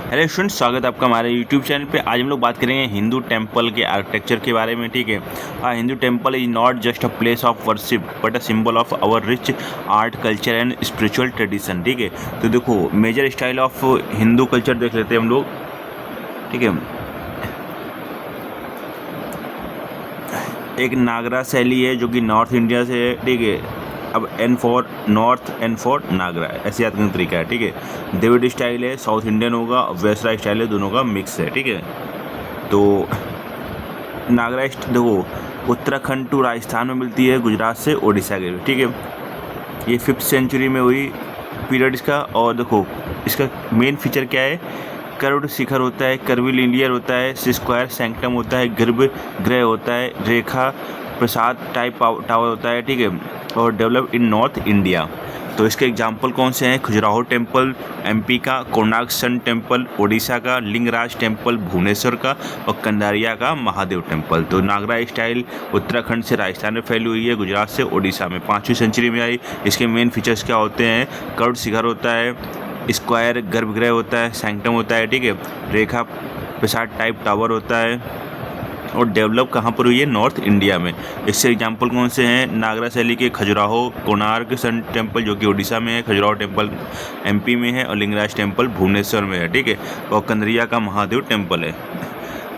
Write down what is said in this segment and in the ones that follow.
Hello students, स्वागत है आपका हमारे यूट्यूब चैनल पे। आज हम लोग बात करेंगे हिंदू टेम्पल के आर्किटेक्चर के बारे में। ठीक है, Hindu temple is not just a place of worship but a symbol of our rich art culture and spiritual tradition. ठीक है, तो देखो major style of Hindu culture देख लेते हैं हम लोग। ठीक है, एक नागरा शैली है जो कि नॉर्थ इंडिया से है। ठीक है, अब N for north, N for Nagara, ऐसे याद करने का तरीका है। ठीक है, द्रविड़ स्टाइल है, साउथ इंडियन होगा, वेस्टरा स्टाइल है, दोनों का मिक्स है। ठीक है, तो नागरा देखो उत्तराखंड टू राजस्थान में मिलती है, गुजरात से उड़ीसा के। ठीक है, ये 5th सेंचुरी में हुई पीरियड इसका। और देखो इसका मेन फीचर क्या है, कर्व्ड शिखर होता है, कर्विलिनियर होता है, स्क्वायर सैंक्टम होता है, गर्भगृह होता है, रेखा प्रसाद टाइप टावर होता है। ठीक है, और डेवलप इन नॉर्थ इंडिया। तो इसके एग्जाम्पल कौन से हैं, खजुराहो टेम्पल एमपी का, कोणार्क सन टेम्पल ओडिशा का, लिंगराज टेम्पल भुवनेश्वर का, और कंदारिया का महादेव टेम्पल। तो नागरा स्टाइल उत्तराखंड से राजस्थान में फैली हुई है, गुजरात से ओडिशा में 5वीं सेंचुरी में आई। इसके मेन फीचर्स क्या होते हैं, कर्व्ड शिखर होता है, स्क्वायर गर्भगृह होता है, सैंक्टम होता है। ठीक है, रेखा प्रसाद टाइप टावर होता है, और डेवलप कहाँ पर हुई है, नॉर्थ इंडिया में। इससे एग्जांपल कौन से हैं, नागरा शैली के खजुराहो कोणार्क सन टेम्पल जो कि उड़ीसा में है, खजुराहो टेम्पल एमपी में है, और लिंगराज टेम्पल भुवनेश्वर में है। ठीक है, और कंदरिया का महादेव टेम्पल है।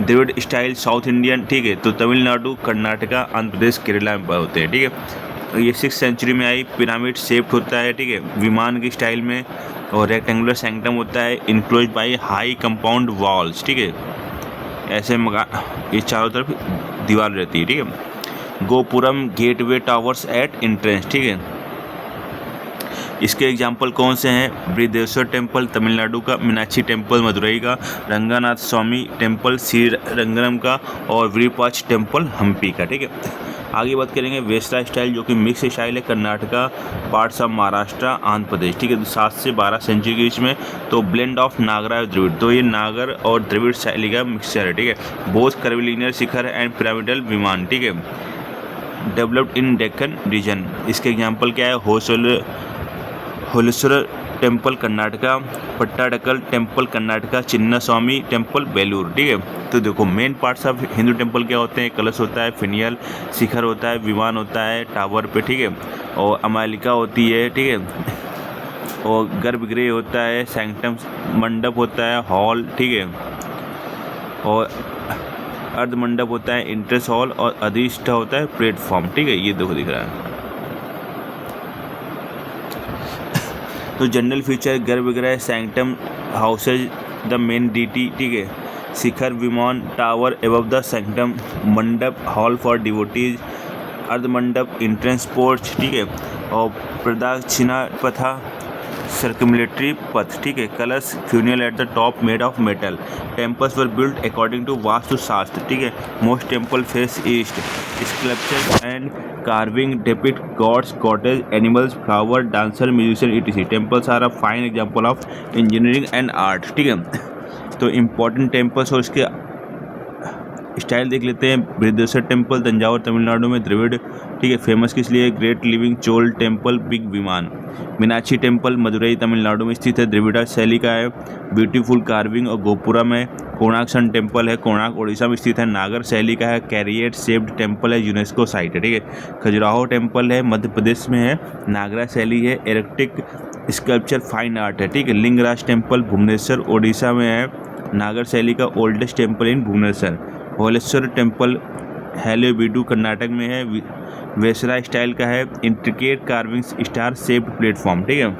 Dravida style South Indian. ठीक है, तो तमिलनाडु, कर्नाटका, आंध्र प्रदेश, केरला में होते हैं। ठीक है, ये 6th सेंचुरी में आई, पिरामिड शेप्ड होता है। ठीक है, विमान की स्टाइल में, और रेक्टेंगुलर सैंक्टम होता है, enclose by high compound walls. ठीक है, ऐसे ये चारों तरफ दीवार रहती है। ठीक है, gopuram gateway towers at entrance. ठीक है, इसके एग्जाम्पल कौन से हैं, बृहदेश्वर टेम्पल तमिलनाडु का, मीनाक्षी टेम्पल मदुरई का, रंगनाथ स्वामी टेम्पल श्रीरंगम का, और विरूपाक्ष टेम्पल हम्पी का। ठीक है, आगे बात करेंगे वेस्टरा स्टाइल जो कि मिक्स स्टाइल है, कर्नाटका, पार्ट्स ऑफ महाराष्ट्र, आंध्र प्रदेश। ठीक है, 7 से 12 सेंचुरी के बीच में। तो ब्लेंड ऑफ नागरा और द्रविड़, तो ये नागर और द्रविड़ शैली का मिक्सचर है। ठीक है, both curvilinear Shikhar and pyramidal विमान। ठीक है, डेवलप्ड इन डेक्कन रीजन। इसके एग्जाम्पल क्या है, होलेश्वर टेम्पल कर्नाटका, पट्टाडकल टेम्पल कर्नाटका, चिन्ना स्वामी टेम्पल बेलूर। ठीक है, तो देखो main parts of Hindu temple क्या होते हैं, कलश होता है, फिनियल शिखर होता है, विमान होता है टावर पे। ठीक है, और अमालिका होती है। ठीक है, और गर्भगृह होता है, सैंक्टम मंडप होता है, हॉल। ठीक है, और अर्ध मंडप होता है, इंट्रेंस हॉल, और अधिष्ठा होता है प्लेटफॉर्म। ठीक है, ये देखो दिख रहा है। तो general feature garbhagriha, sanctum houses the main deity. ठीक है, shikhara, vimana, tower above the sanctum, mandapa, hall for devotees, ardha mandapa, entrance porch. ठीक है, और प्रदक्षिणा पथा, सर्कुलेटरी पथ। ठीक है, kalash, finial at the top made of metal. Temples were built according to Vastu Shastra. ठीक है, most temple face east. Sculpture and carving depict gods, goddess, animals, flower, dancer, musician etc. Temples are a fine example of engineering and art. ठीक है, तो important temples और इसके style देख लेते हैं। बृहदेश्वर टेम्पल तंजावुर तमिलनाडु में, द्रविड़। ठीक है, फेमस किस लिए, great living Chola temple, big विमान। मीनाक्षी टेम्पल मदुरई तमिलनाडु में स्थित है, द्रविड़ शैली का है, ब्यूटीफुल कार्विंग और गोपुरम है। कोणार्क सन टेम्पल है, कोणार्क ओडिशा में स्थित है, नागर शैली का है, कैरिएट शेप्ड टेम्पल है, यूनेस्को साइट है। ठीक है, खजुराहो टेम्पल है, मध्य प्रदेश में है, नागरा शैली है, इरेक्टिक स्कल्पचर फाइन आर्ट है। ठीक है, लिंगराज टेम्पल भुवनेश्वर ओडिशा में है, नागर शैली का oldest temple in Bhubaneswar. Hoysaleswara temple Halebidu Karnataka में है, वेसरा स्टाइल का है, intricate carvings, star shaped platform. ठीक है,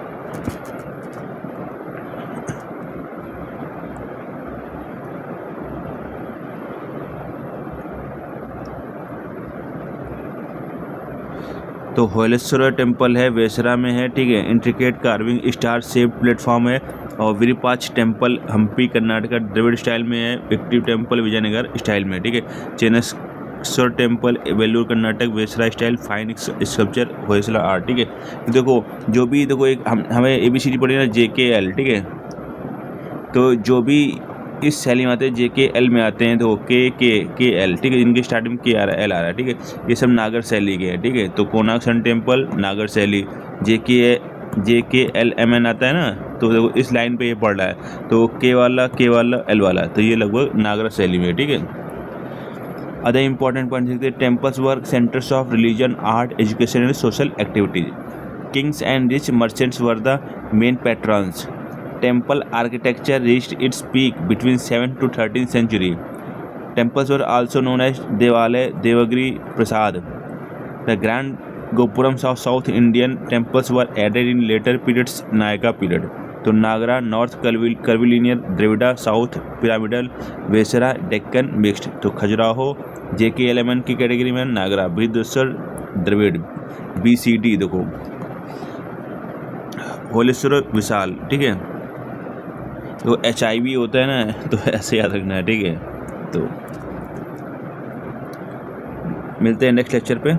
तो होलेश्वर टेम्पल है, वेसरा में है। ठीक है, intricate carving, star shaped platform है, और विरूपाक्ष टेम्पल हम्पी कर्नाटका द्रविड़ स्टाइल में है, एक्टिव टेम्पल विजयनगर स्टाइल में। ठीक है, Chenneshwara temple Belur Karnataka, Vesara style fine sculpture Hoysala art. ठीक है, देखो जो भी देखो एक हमें ABCD पढ़ी ना, JKL। ठीक है, तो जो भी इस शैली में आते हैं JKL में आते हैं, तो KL। ठीक है, इनके स्टार्टिंग में K आ रहा है, L आ रहा है। ठीक है, ये सब नागर शैली के हैं। ठीक है, तो कोणार्क सन टेम्पल नागर शैली, JKLMN आता है ना, तो देखो इस लाइन पे ये पड़ रहा है, तो K वाला L वाला, तो ये लगभग नागरा शैली में है, ठीक है। अदर इंपॉर्टेंट पॉइंट देखते हैं, temples were centres of religion, art, education and social activities. Kings and rich merchants were the main patrons. Temple architecture reached its peak between 7th to 13th century. Temples were also known as Devalaya, Devagiri, Prasad. The grand Gopurams of South Indian temples were added in later periods, Nayaka period. तो Nagara, north curvilinear, Dravida, south pyramidal, Vesara, Deccan mixed. तो Khajuraho JKLMN की category में, नागरा Brihadeshwara Dravid BCD देखो, होलेश्वर विशाल, ठीक है। तो HIV होता है ना, तो ऐसे याद रखना है, ठीक है। तो मिलते हैं नेक्स्ट लेक्चर पे।